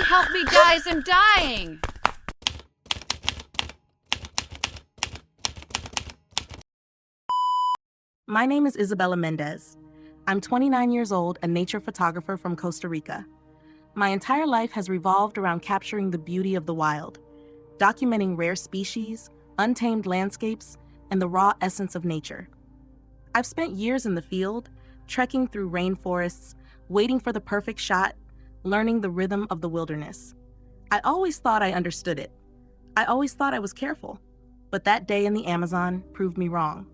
Help me, guys, I'm dying! My name is Isabella Mendez. I'm 29 years old, a nature photographer from Costa Rica. My entire life has revolved around capturing the beauty of the wild, documenting rare species, untamed landscapes, and the raw essence of nature. I've spent years in the field, trekking through rainforests, waiting for the perfect shot, learning the rhythm of the wilderness. I always thought I understood it. I always thought I was careful. But that day in the Amazon proved me wrong.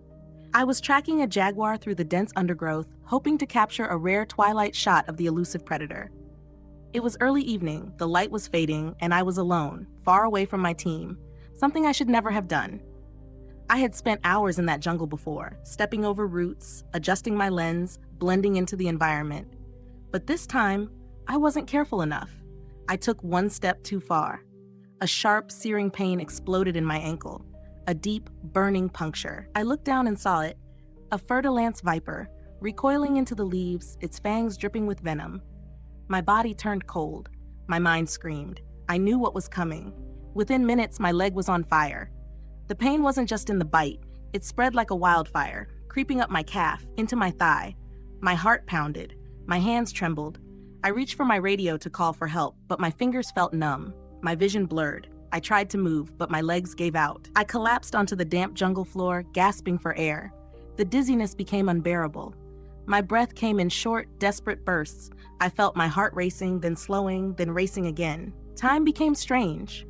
I was tracking a jaguar through the dense undergrowth, hoping to capture a rare twilight shot of the elusive predator. It was early evening, the light was fading, and I was alone, far away from my team, something I should never have done. I had spent hours in that jungle before, stepping over roots, adjusting my lens, blending into the environment. But this time, I wasn't careful enough. I took one step too far. A sharp, searing pain exploded in my ankle. A deep, burning puncture. I looked down and saw it. A fer-de-lance viper, recoiling into the leaves, its fangs dripping with venom. My body turned cold. My mind screamed. I knew what was coming. Within minutes, my leg was on fire. The pain wasn't just in the bite. It spread like a wildfire, creeping up my calf, into my thigh. My heart pounded. My hands trembled. I reached for my radio to call for help, but my fingers felt numb. My vision blurred. I tried to move, but my legs gave out. I collapsed onto the damp jungle floor, gasping for air. The dizziness became unbearable. My breath came in short, desperate bursts. I felt my heart racing, then slowing, then racing again. Time became strange.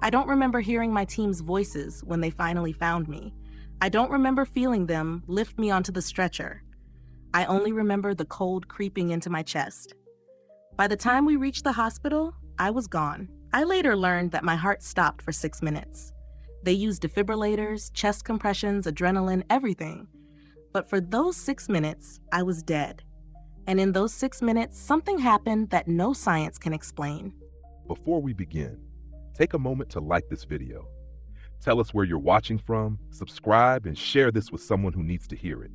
I don't remember hearing my team's voices when they finally found me. I don't remember feeling them lift me onto the stretcher. I only remember the cold creeping into my chest. By the time we reached the hospital, I was gone. I later learned that my heart stopped for 6 minutes. They used defibrillators, chest compressions, adrenaline, everything. But for those 6 minutes, I was dead. And in those 6 minutes, something happened that no science can explain. Before we begin, take a moment to like this video. Tell us where you're watching from, subscribe, and share this with someone who needs to hear it.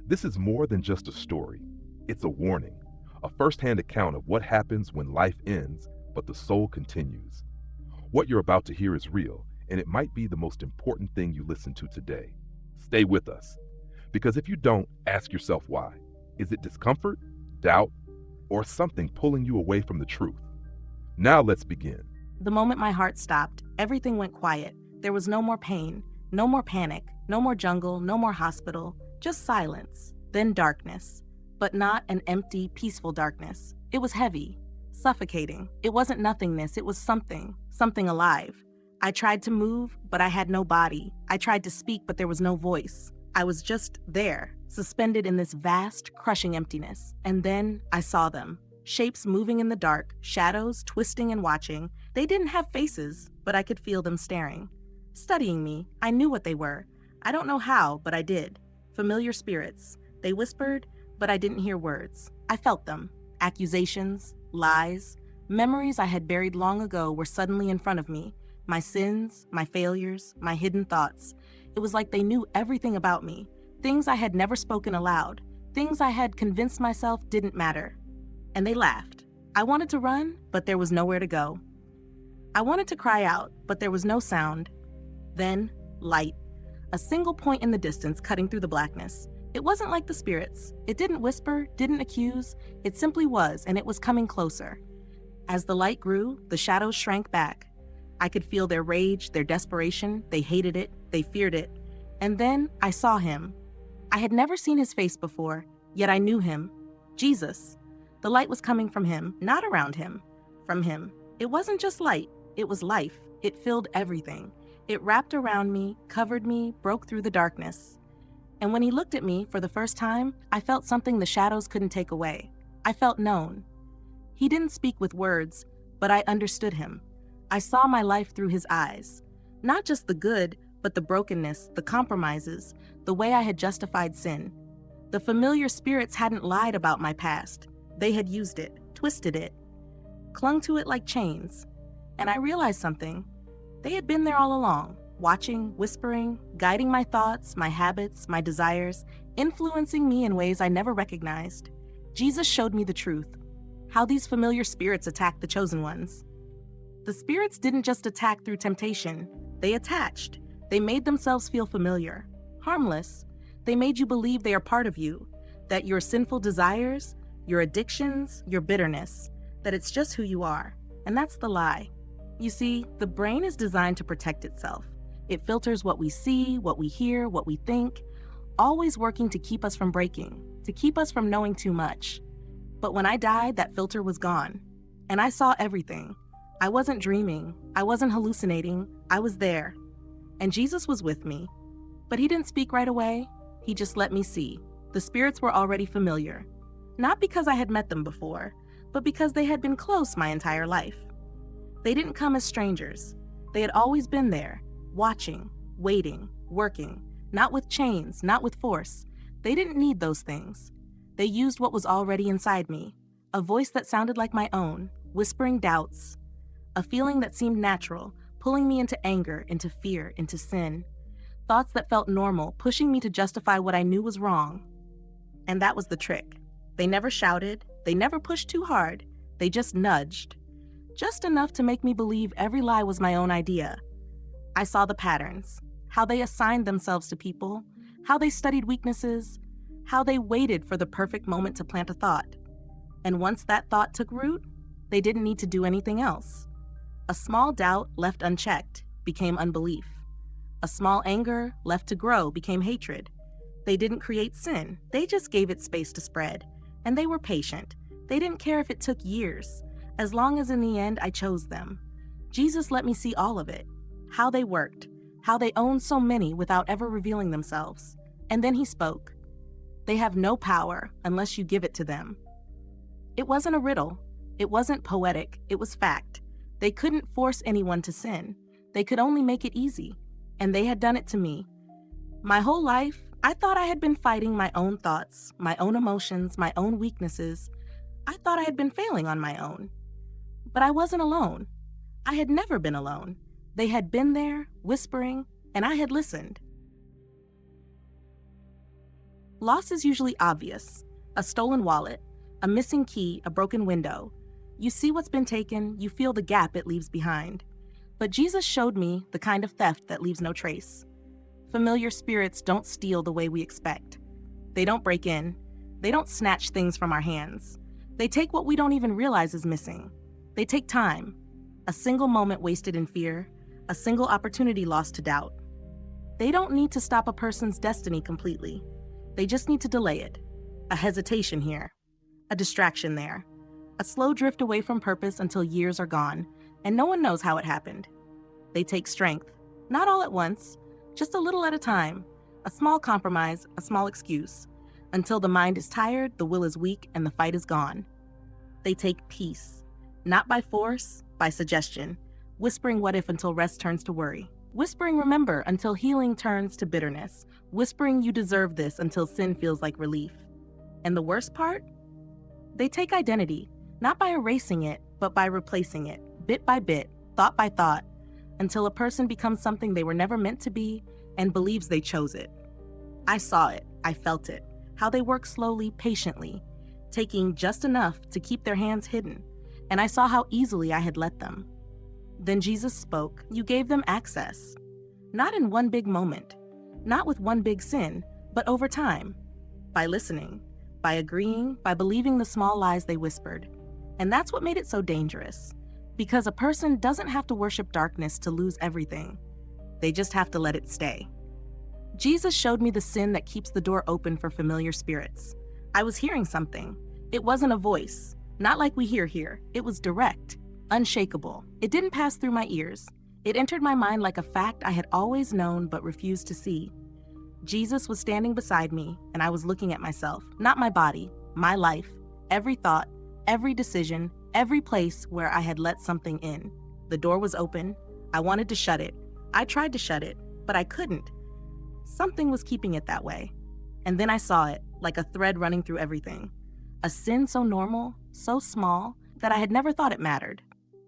This is more than just a story. It's a warning, a first-hand account of what happens when life ends, but the soul continues. What you're about to hear is real, and it might be the most important thing you listen to today. Stay with us, because if you don't, ask yourself why. Is it discomfort, doubt, or something pulling you away from the truth? Now let's begin. The moment my heart stopped, everything went quiet. There was no more pain, no more panic, no more jungle, no more hospital, just silence, then darkness. But not an empty, peaceful darkness. It was heavy, suffocating. It wasn't nothingness, it was something alive. I tried to move, but I had no body. I tried to speak, but there was no voice. I was just there, suspended in this vast, crushing emptiness. And then I saw them. Shapes moving in the dark, shadows twisting and watching. They didn't have faces, but I could feel them staring. Studying me, I knew what they were. I don't know how, but I did. Familiar spirits. They whispered, but I didn't hear words. I felt them. Accusations, lies, memories I had buried long ago were suddenly in front of me. My sins, my failures, my hidden thoughts. It was like they knew everything about me. Things I had never spoken aloud. Things I had convinced myself didn't matter. And they laughed. I wanted to run, but there was nowhere to go. I wanted to cry out, but there was no sound. Then, light. A single point in the distance cutting through the blackness. It wasn't like the spirits. It didn't whisper, didn't accuse. It simply was, and it was coming closer. As the light grew, the shadows shrank back. I could feel their rage, their desperation. They hated it, they feared it. And then I saw him. I had never seen his face before, yet I knew him. Jesus. The light was coming from him, not around him. From him. It wasn't just light, it was life. It filled everything. It wrapped around me, covered me, broke through the darkness. And when he looked at me for the first time, I felt something the shadows couldn't take away. I felt known. He didn't speak with words, but I understood him. I saw my life through his eyes. Not just the good, but the brokenness, the compromises, the way I had justified sin. The familiar spirits hadn't lied about my past. They had used it, twisted it, clung to it like chains. And I realized something. They had been there all along, watching, whispering, guiding my thoughts, my habits, my desires, influencing me in ways I never recognized. Jesus showed me the truth, how these familiar spirits attack the chosen ones. The spirits didn't just attack through temptation, they attached. They made themselves feel familiar, harmless. They made you believe they are part of you, that your sinful desires, your addictions, your bitterness, that it's just who you are. And that's the lie. You see, the brain is designed to protect itself. It filters what we see, what we hear, what we think, always working to keep us from breaking, to keep us from knowing too much. But when I died, that filter was gone, and I saw everything. I wasn't dreaming. I wasn't hallucinating. I was there. And Jesus was with me. But he didn't speak right away. He just let me see. The spirits were already familiar. Not because I had met them before, but because they had been close my entire life. They didn't come as strangers. They had always been there, watching, waiting, working, not with chains, not with force. They didn't need those things. They used what was already inside me, a voice that sounded like my own, whispering doubts, a feeling that seemed natural, pulling me into anger, into fear, into sin, thoughts that felt normal, pushing me to justify what I knew was wrong. And that was the trick. They never shouted, they never pushed too hard, they just nudged. Just enough to make me believe every lie was my own idea. I saw the patterns, how they assigned themselves to people, how they studied weaknesses, how they waited for the perfect moment to plant a thought. And once that thought took root, they didn't need to do anything else. A small doubt left unchecked became unbelief. A small anger left to grow became hatred. They didn't create sin, they just gave it space to spread. And they were patient. They didn't care if it took years, as long as in the end I chose them. Jesus let me see all of it, how they worked, how they owned so many without ever revealing themselves. And then he spoke. They have no power unless you give it to them. It wasn't a riddle. It wasn't poetic. It was fact. They couldn't force anyone to sin. They could only make it easy. And they had done it to me. My whole life, I thought I had been fighting my own thoughts, my own emotions, my own weaknesses. I thought I had been failing on my own. But I wasn't alone. I had never been alone. They had been there, whispering, and I had listened. Loss is usually obvious. A stolen wallet, a missing key, a broken window. You see what's been taken, you feel the gap it leaves behind. But Jesus showed me the kind of theft that leaves no trace. Familiar spirits don't steal the way we expect. They don't break in. They don't snatch things from our hands. They take what we don't even realize is missing. They take time. A single moment wasted in fear, a single opportunity lost to doubt. They don't need to stop a person's destiny completely. They just need to delay it. A hesitation here, a distraction there, a slow drift away from purpose until years are gone, and no one knows how it happened. They take strength, not all at once, just a little at a time, a small compromise, a small excuse, until the mind is tired, the will is weak, and the fight is gone. They take peace, not by force, by suggestion, whispering what if until rest turns to worry, whispering remember until healing turns to bitterness, whispering you deserve this until sin feels like relief. And the worst part? They take identity, not by erasing it, but by replacing it, bit by bit, thought by thought, until a person becomes something they were never meant to be and believes they chose it. I saw it, I felt it, how they work slowly, patiently, taking just enough to keep their hands hidden, and I saw how easily I had let them. Then Jesus spoke. You gave them access, not in one big moment, not with one big sin, but over time, by listening, by agreeing, by believing the small lies they whispered. And that's what made it so dangerous, because a person doesn't have to worship darkness to lose everything. They just have to let it stay. Jesus showed me the sin that keeps the door open for familiar spirits. I was hearing something. It wasn't a voice, not like we hear here. It was direct, unshakable. It didn't pass through my ears. It entered my mind like a fact I had always known but refused to see. Jesus was standing beside me, and I was looking at myself, not my body, my life, every thought, every decision, every place where I had let something in. The door was open. I wanted to shut it. I tried to shut it, but I couldn't. Something was keeping it that way. And then I saw it, like a thread running through everything. A sin so normal, so small, that I had never thought it mattered.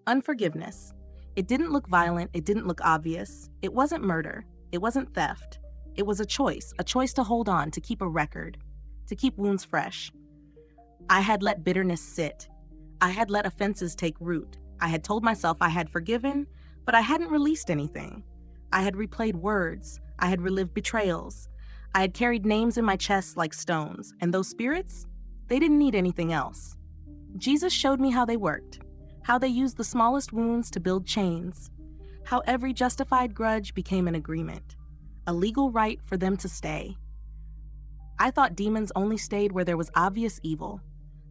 Unforgiveness. It didn't look violent, it didn't look obvious. It wasn't murder, it wasn't theft. It was a choice to hold on, to keep a record, to keep wounds fresh. I had let bitterness sit. I had let offenses take root. I had told myself I had forgiven, but I hadn't released anything. I had replayed words. I had relived betrayals. I had carried names in my chest like stones, and those spirits, they didn't need anything else. Jesus showed me how they worked, how they used the smallest wounds to build chains, how every justified grudge became an agreement, a legal right for them to stay. I thought demons only stayed where there was obvious evil,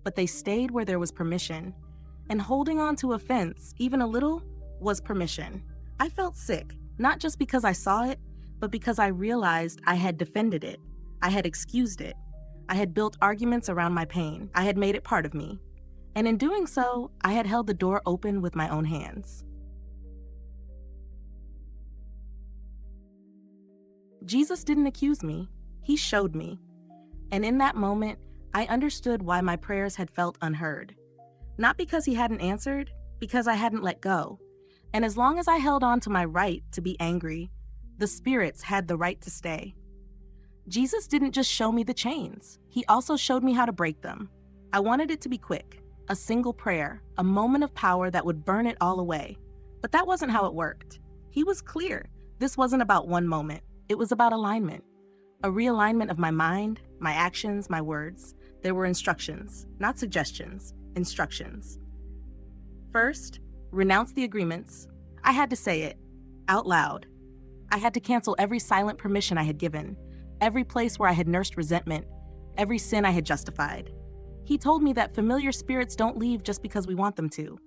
but they stayed where there was permission, and holding on to offense, even a little, was permission. I felt sick, not just because I saw it, but because I realized I had defended it. I had excused it. I had built arguments around my pain. I had made it part of me. And in doing so, I had held the door open with my own hands. Jesus didn't accuse me. He showed me. And in that moment, I understood why my prayers had felt unheard. Not because he hadn't answered, because I hadn't let go. And as long as I held on to my right to be angry, the spirits had the right to stay. Jesus didn't just show me the chains. He also showed me how to break them. I wanted it to be quick, a single prayer, a moment of power that would burn it all away. But that wasn't how it worked. He was clear. This wasn't about one moment. It was about alignment. A realignment of my mind, my actions, my words. There were instructions, not suggestions, instructions. First, renounce the agreements. I had to say it, out loud. I had to cancel every silent permission I had given, every place where I had nursed resentment, every sin I had justified. He told me that familiar spirits don't leave just because we want them to.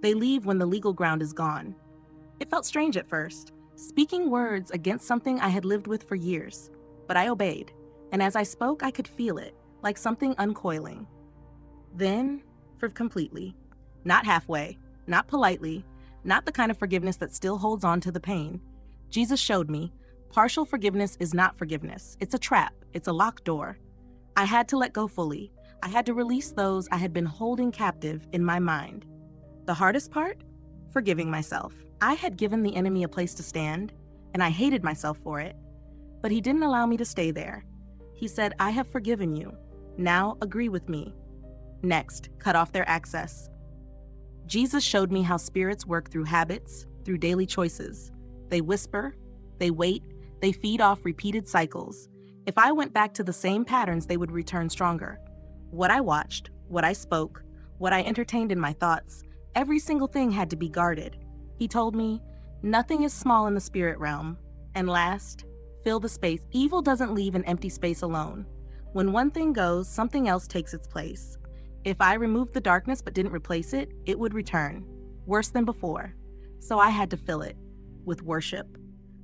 They leave when the legal ground is gone. It felt strange at first, speaking words against something I had lived with for years, but I obeyed, and as I spoke, I could feel it, like something uncoiling. Then, completely. Not halfway, not politely, not the kind of forgiveness that still holds on to the pain. Jesus showed me, partial forgiveness is not forgiveness. It's a trap. It's a locked door. I had to let go fully. I had to release those I had been holding captive in my mind. The hardest part? Forgiving myself. I had given the enemy a place to stand, and I hated myself for it. But he didn't allow me to stay there. He said, I have forgiven you. Now agree with me. Next, cut off their access. Jesus showed me how spirits work through habits, through daily choices. They whisper, they wait, they feed off repeated cycles. If I went back to the same patterns, they would return stronger. What I watched, what I spoke, what I entertained in my thoughts, every single thing had to be guarded. He told me, nothing is small in the spirit realm. And last, fill the space. Evil doesn't leave an empty space alone. When one thing goes, something else takes its place. If I removed the darkness but didn't replace it, it would return, worse than before. So I had to fill it with worship,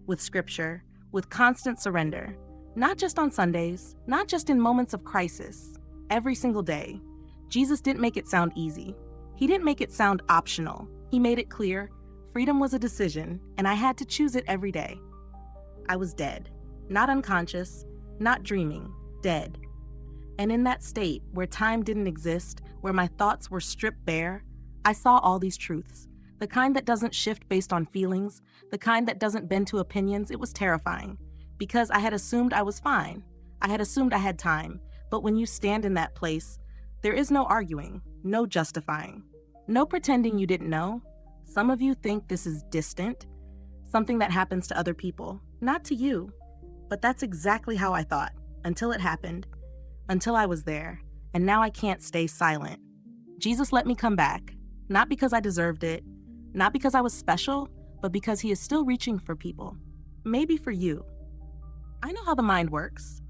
with scripture, with constant surrender, not just on Sundays, not just in moments of crisis, every single day. Jesus didn't make it sound easy. He didn't make it sound optional. He made it clear freedom was a decision, and I had to choose it every day. I was dead, not unconscious, not dreaming, dead. And in that state, where time didn't exist, where my thoughts were stripped bare, I saw all these truths. The kind that doesn't shift based on feelings, the kind that doesn't bend to opinions. It was terrifying, because I had assumed I was fine. I had assumed I had time. But when you stand in that place, there is no arguing, no justifying, no pretending you didn't know. Some of you think this is distant, something that happens to other people, not to you. But that's exactly how I thought, until it happened, until I was there, and now I can't stay silent. Jesus let me come back, not because I deserved it, not because I was special, but because he is still reaching for people. Maybe for you. I know how the mind works.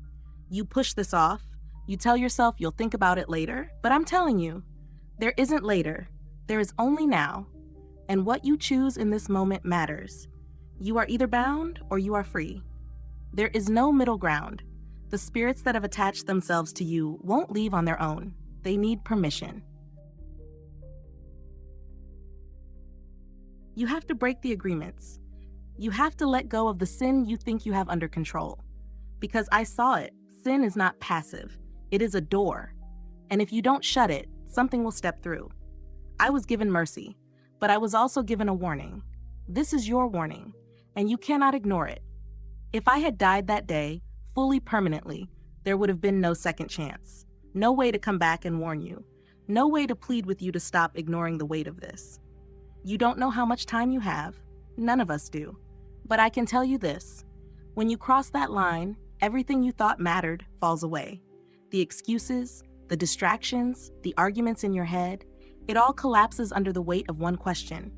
You push this off. You tell yourself you'll think about it later, but I'm telling you, there isn't later. There is only now. And what you choose in this moment matters. You are either bound or you are free. There is no middle ground. The spirits that have attached themselves to you won't leave on their own. They need permission. You have to break the agreements. You have to let go of the sin you think you have under control. Because I saw it. Sin is not passive. It is a door. And if you don't shut it, something will step through. I was given mercy, but I was also given a warning. This is your warning, and you cannot ignore it. If I had died that day, fully permanently, there would have been no second chance. No way to come back and warn you. No way to plead with you to stop ignoring the weight of this. You don't know how much time you have. None of us do. But I can tell you this. When you cross that line, everything you thought mattered falls away. The excuses, the distractions, the arguments in your head, it all collapses under the weight of one question.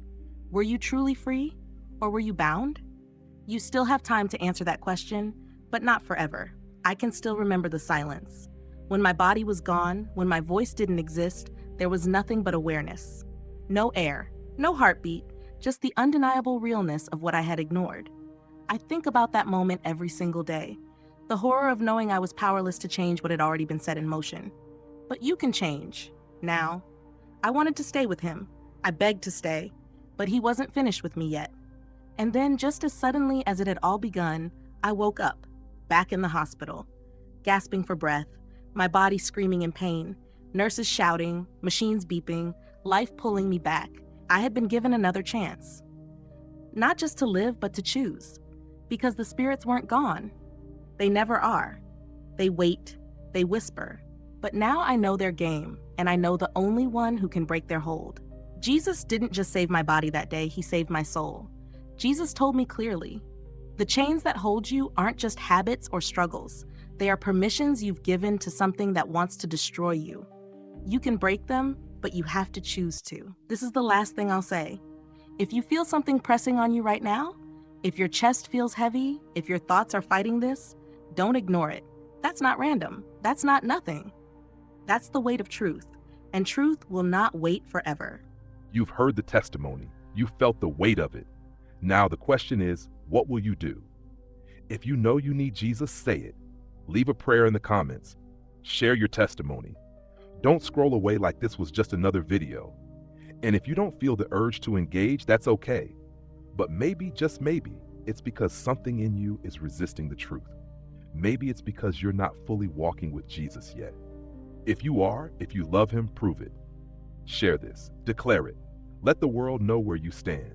Were you truly free, or were you bound? You still have time to answer that question, but not forever. I can still remember the silence. When my body was gone, when my voice didn't exist, there was nothing but awareness. No air, no heartbeat, just the undeniable realness of what I had ignored. I think about that moment every single day. The horror of knowing I was powerless to change what had already been set in motion. But you can change. Now. I wanted to stay with him. I begged to stay. But he wasn't finished with me yet. And then, just as suddenly as it had all begun, I woke up, back in the hospital, gasping for breath, my body screaming in pain, nurses shouting, machines beeping, life pulling me back. I had been given another chance. Not just to live, but to choose. Because the spirits weren't gone. They never are. They wait, they whisper. But now I know their game, and I know the only one who can break their hold. Jesus didn't just save my body that day, he saved my soul. Jesus told me clearly, the chains that hold you aren't just habits or struggles. They are permissions you've given to something that wants to destroy you. You can break them, but you have to choose to. This is the last thing I'll say. If you feel something pressing on you right now, if your chest feels heavy, if your thoughts are fighting this, don't ignore it. That's not random. That's not nothing. That's the weight of truth, and truth will not wait forever. You've heard the testimony. You've felt the weight of it. Now the question is, what will you do? If you know you need Jesus, say it. Leave a prayer in the comments. Share your testimony. Don't scroll away like this was just another video. And if you don't feel the urge to engage, that's okay. But maybe, just maybe, it's because something in you is resisting the truth. Maybe it's because you're not fully walking with Jesus yet. If you are, if you love him, prove it. Share this. Declare it. Let the world know where you stand.